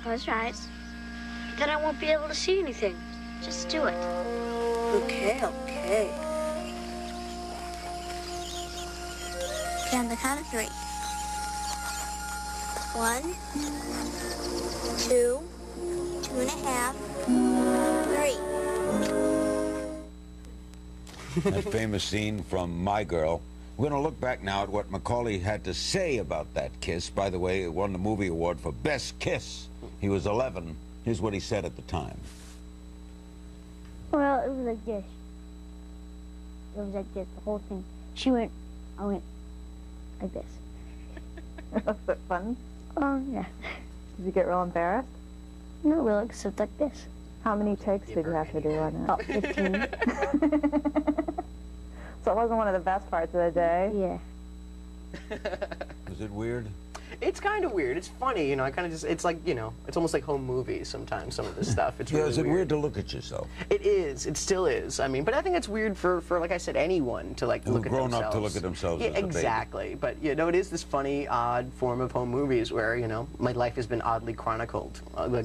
Close your eyes. Then I won't be able to see anything. Just do it. Okay, okay. Okay, on the count of 3. 1, 2, 2.5, 3. That famous scene from My Girl. We're going to look back now at what Macaulay had to say about that kiss. By the way, it won the movie award for Best Kiss. He was 11. Here's what he said at the time. Well, it was like this. It was like this, the whole thing. She went, I went like this. Was it fun? Oh, yeah. Did you get real embarrassed? Not really, except like this. How many takes did you have to do on it? About 15. So it wasn't one of the best parts of the day? Yeah. Was it weird? It's kind of weird. It's funny, you know. I kind of just, it's like, you know, it's almost like home movies sometimes, some of this stuff. It's Yeah, really is it weird to look at yourself? It is. It still is. I mean, but I think it's weird for like I said, anyone to like look at themselves. Grown up to look at themselves as a baby. Exactly. But, you know, it is this funny, odd form of home movies where, you know, my life has been oddly chronicled,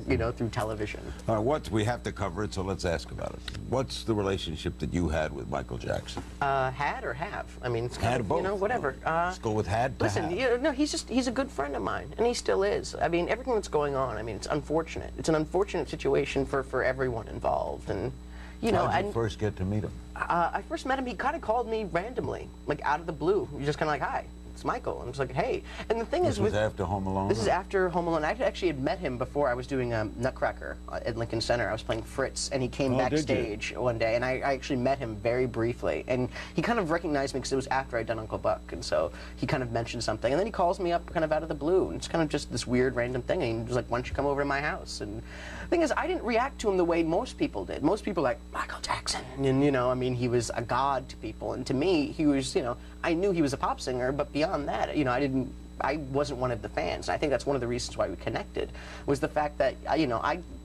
you know, through television. All right, we have to cover it, so let's ask about it. What's the relationship that you had with Michael Jackson? Had or have? I mean, it's kind Had of, both. you know, whatever. Let's go with had to Listen, have. you know, no, he's a good friend of mine, and he still is. I mean, everything that's going on, I mean, it's unfortunate. It's an unfortunate situation for everyone involved, and, you know. How did you first get to meet him? I first met him, he kind of called me randomly, like out of the blue. He was just kind of like, hi, it's Michael. And I was like, hey. And the thing This is, was after Home Alone? This is after Home Alone. I actually had met him before I was doing Nutcracker at Lincoln Center. I was playing Fritz, and he came backstage one day, and I actually met him very briefly. And he kind of recognized me because it was after I'd done Uncle Buck, and so he kind of mentioned something. And then he calls me up kind of out of the blue, and it's kind of just this weird random thing. And he was like, why don't you come over to my house? And the thing is, I didn't react to him the way most people did. Most people were like, Michael Jackson. And, you know, I mean, he was a god to people. And to me, he was, you know, I knew he was a pop singer, but beyond that, you know, I wasn't one of the fans. And I think that's one of the reasons why we connected, was the fact that, you know,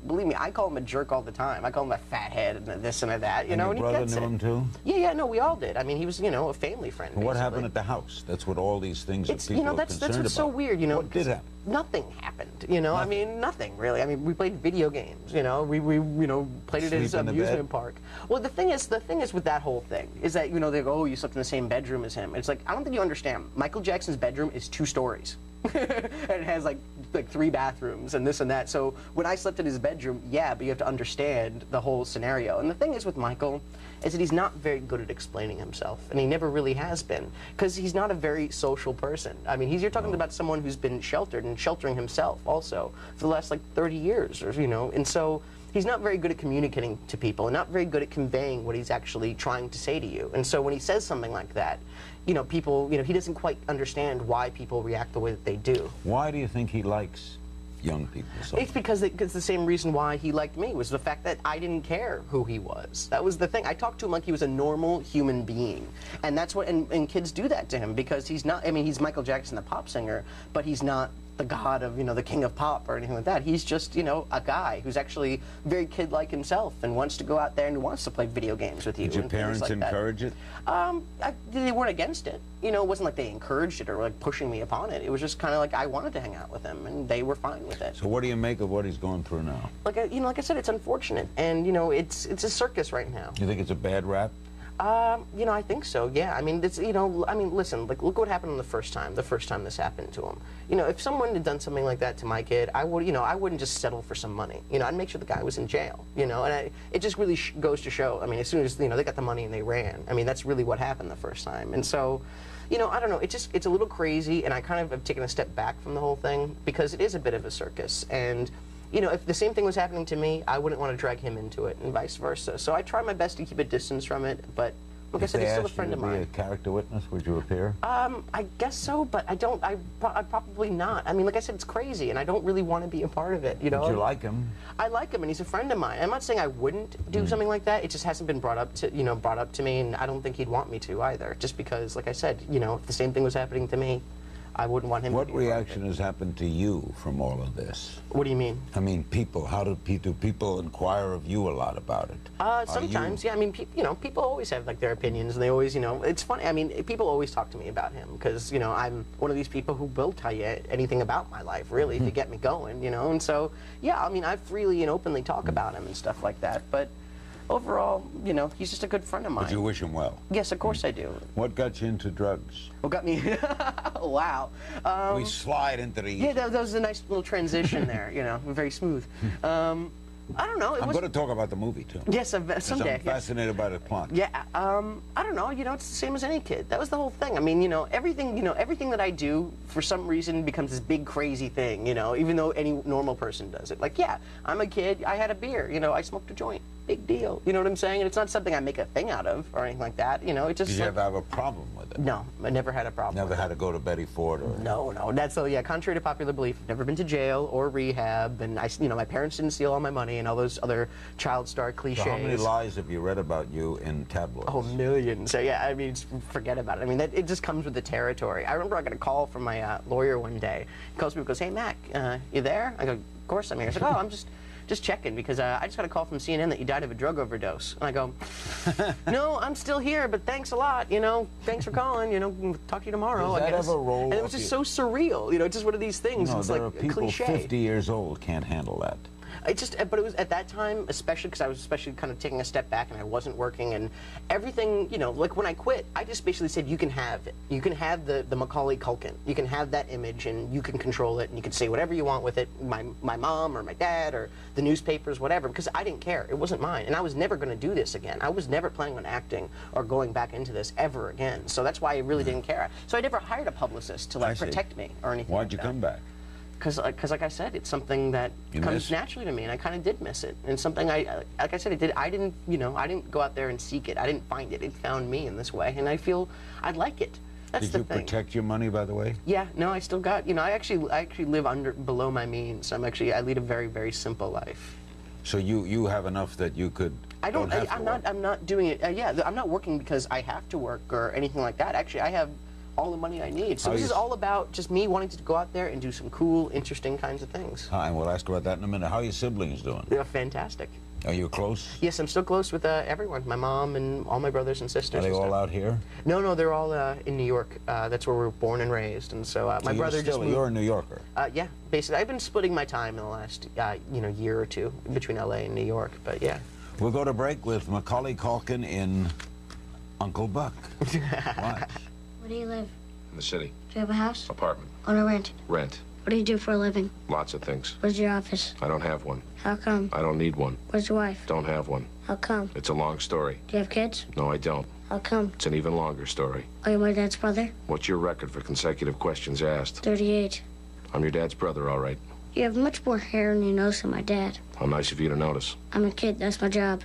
believe me, I call him a jerk all the time. I call him a fathead and this and that, you know, and he gets it. Your brother knew him too? Yeah, no, we all did. I mean, he was, you know, a family friend. What happened at the house? That's what all these things that people you know, are that's concerned what's so about. weird, you know. What did happen? Nothing happened, you know. Nothing. I mean, nothing really. I mean, we played video games, you know. We you know, played it at his amusement park. Well, the thing is with that whole thing is that, you know, they go, oh, you slept in the same bedroom as him. It's like, I don't think you understand. Michael Jackson's bedroom is 2 stories. And it has like 3 bathrooms and this and that. So when I slept in his bedroom, yeah, but you have to understand the whole scenario. And the thing is with Michael is that he's not very good at explaining himself, and he never really has been, because he's not a very social person. I mean, you're talking about someone who's been sheltered and sheltering himself also for the last like 30 years, or, you know, and so he's not very good at communicating to people and not very good at conveying what he's actually trying to say to you. And so when he says something like that, you know, people, you know, he doesn't quite understand why people react the way that they do. Why do you think he likes young people so much? It's because it's the same reason why he liked me, was the fact that I didn't care who he was. That was the thing. I talked to him like he was a normal human being. And that's what, and kids do that to him, because he's not, I mean, he's Michael Jackson, the pop singer, but he's not the god of, you know, the king of pop or anything like that. He's just, you know, a guy who's actually very kid-like himself and wants to go out there and wants to play video games with you. Did your parents like encourage it? They weren't against it. You know, it wasn't like they encouraged it or like pushing me upon it. It was just kind of like I wanted to hang out with him, and they were fine with it. So what do you make of what he's going through now? Like, you know, like I said, it's unfortunate, and, you know, it's a circus right now. You think it's a bad rap? You know, I think so, yeah. I mean, it's, you know, I mean, listen, like, look what happened the first time this happened to him. You know, if someone had done something like that to my kid, I would, you know, I wouldn't just settle for some money. You know, I'd make sure the guy was in jail, you know, and it just really goes to show, I mean, as soon as, you know, they got the money and they ran, I mean, that's really what happened the first time. And so, you know, I don't know, it's a little crazy, and I kind of have taken a step back from the whole thing, because it is a bit of a circus, and you know, if the same thing was happening to me, I wouldn't want to drag him into it, and vice versa. So I try my best to keep a distance from it, but like I said, he's still a friend of mine. If they asked you to be a character witness, would you appear? I guess so, but I'd probably not. I mean, like I said, it's crazy, and I don't really want to be a part of it, you know? But you like him? I like him, and he's a friend of mine. I'm not saying I wouldn't do something like that. It just hasn't been brought up to me, and I don't think he'd want me to either, just because, like I said, you know, if the same thing was happening to me, I wouldn't want him What to be around reaction has happened to you from all of this? What do you mean? I mean, people. How do people inquire of you a lot about it? Sometimes, yeah. I mean, people always have like their opinions, and they always, it's funny. I mean, people always talk to me about him because, I'm one of these people who will tell you anything about my life, really, if you get me going, And so, yeah, I mean, I freely and openly talk about him and stuff like that. But overall, he's just a good friend of mine. But you wish him well. Yes, of course I do. What got you into drugs? What got me? Wow. We slide into the... Yeah, that was a nice little transition there, very smooth. I don't know. I'm going to talk about the movie, too. Yes, someday. I'm fascinated by the plot. Yeah, I don't know. It's the same as any kid. That was the whole thing. I mean, everything that I do, for some reason, becomes this big, crazy thing, even though any normal person does it. Like, yeah, I'm a kid. I had a beer. I smoked a joint. Big deal. You know what I'm saying? And it's not something I make a thing out of or anything like that. It just... Did you ever have a problem with it? No, I never had a problem Never with had it. to go to Betty Ford or... No. That's so, yeah, contrary to popular belief, I've never been to jail or rehab, and my parents didn't steal all my money and all those other child star cliches. So how many lies have you read about you in tabloids? Oh, millions. So, yeah, I mean, forget about it. I mean, it just comes with the territory. I remember I got a call from my lawyer one day. He calls me and goes, "Hey, Mac, you there?" I go, "Of course I'm here." He's like, "Oh, I'm just checking because I just got a call from CNN that you died of a drug overdose." And I go, "No, I'm still here, but thanks a lot, thanks for calling, talk to you tomorrow." Does that I guess. ever roll And it was just so surreal, it's just one of these things. No, it's there like are people cliche. 50 years old can't handle that. But it was at that time, especially because I was kind of taking a step back and I wasn't working and everything, like when I quit, I just basically said, you can have it. You can have the Macaulay Culkin. You can have that image and you can control it and you can say whatever you want with it, my mom or my dad or the newspapers, whatever, because I didn't care. It wasn't mine. And I was never going to do this again. I was never planning on acting or going back into this ever again. So that's why I really didn't care. So I never hired a publicist to protect me or anything. Why'd you come back? Because like I said, it's something that comes naturally to me, and I kind of did miss it. And something like I said, I didn't go out there and seek it. I didn't find it. It found me in this way, and I feel I like it. That's the thing. Did you protect your money, by the way? Yeah, no, I still got. I actually live below my means. I lead a very, very simple life. So you have enough that you could. I'm not doing it. Yeah, I'm not working because I have to work or anything like that. Actually, I have all the money I need. So this is all about just me wanting to go out there and do some cool, interesting kinds of things. And we'll ask about that in a minute. How are your siblings doing? They're fantastic. Are you close? Yes, I'm still close with everyone. My mom and all my brothers and sisters. Are they all out here? No, they're all in New York. That's where we were born and raised. And so my brother just moved. You're a New Yorker? Yeah, basically. I've been splitting my time in the last year or two between LA and New York, but yeah. We'll go to break with Macaulay Culkin in Uncle Buck. Watch. Where do you live? In the city. Do you have a house? Apartment. Own or rent? Rent. What do you do for a living? Lots of things. Where's your office? I don't have one. How come? I don't need one. Where's your wife? Don't have one. How come? It's a long story. Do you have kids? No, I don't. How come? It's an even longer story. Are you my dad's brother? What's your record for consecutive questions asked? 38. I'm your dad's brother, all right. You have much more hair on your nose than my dad. How nice of you to notice. I'm a kid. That's my job.